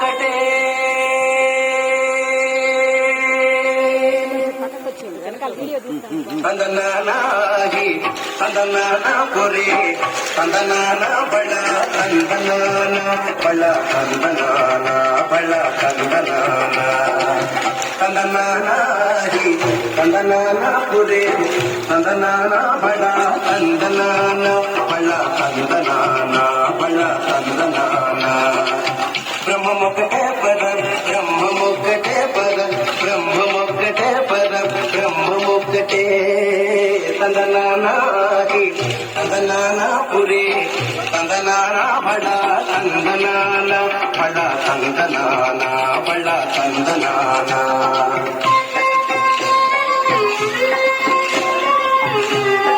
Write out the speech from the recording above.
ఒక్కటే తందనానాగి తందనానా పొరే తందనానా బళ తందనానా బళ తందనానా బళ తందనానా తందనానాగి తందనానా పొరే తందనానా బళ తందనానా బళ తందనానా బళ తందనానా బ్రహ్మమొక్కటే పరం బ్రహ్మమొక్కటే పరం బ్రహ్మమొక్కటే పరం బ్రహ్మమొక్కటే తందనానాగి తందనానా పురే తందనానా బళ తందనానా బళ తందనానా బళ తందనానా